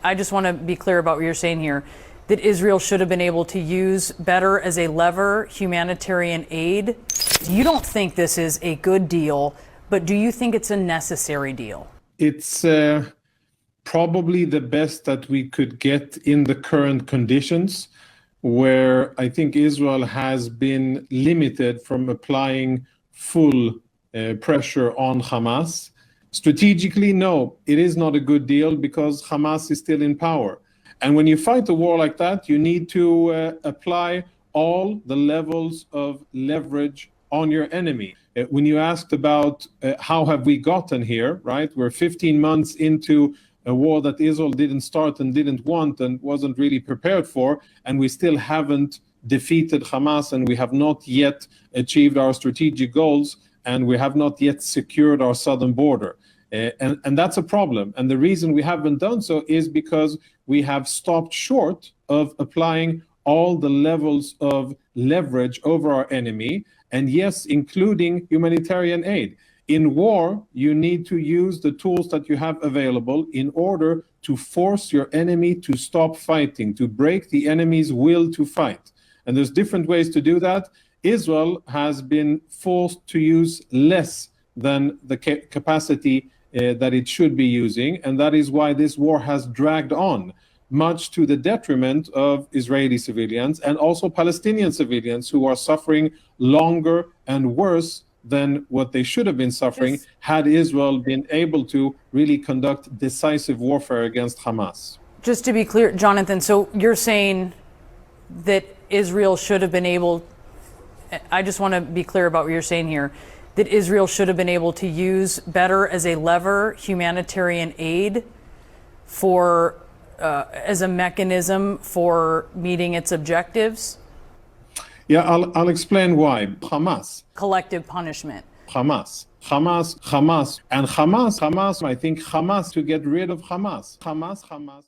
I just want to be clear about what you're saying here, that Israel should have been able to use better as a lever humanitarian aid. You don't think this is a good deal, but do you think it's a necessary deal? It's probably the best that we could get in the current conditions, where I think Israel has been limited from applying full pressure on Hamas. Strategically, no, it is not a good deal because Hamas is still in power. And when you fight a war like that, you need to apply all the levels of leverage on your enemy. When you asked about how have we gotten here, right? We're 15 months into a war that Israel didn't start and didn't want and wasn't really prepared for, and we still haven't defeated Hamas, and we have not yet achieved our strategic goals, and we have not yet secured our southern border. And that's a problem. And the reason we haven't done so is because we have stopped short of applying all the levels of leverage over our enemy, and yes, including humanitarian aid. In war, you need to use the tools that you have available in order to force your enemy to stop fighting, to break the enemy's will to fight. And there's different ways to do that. Israel has been forced to use less than the capacity that it should be using, and that is why this war has dragged on, much to the detriment of Israeli civilians and also Palestinian civilians who are suffering longer and worse than what they should have been suffering had Israel been able to really conduct decisive warfare against Hamas. Just to be clear, Jonathan, so you're saying that Israel should have been able, I just want to be clear about what you're saying here, that Israel should have been able to use better as a lever humanitarian aid for as a mechanism for meeting its objectives? Yeah, I'll explain why. Hamas. Collective punishment. Hamas. And Hamas, I think Hamas to get rid of Hamas. Hamas.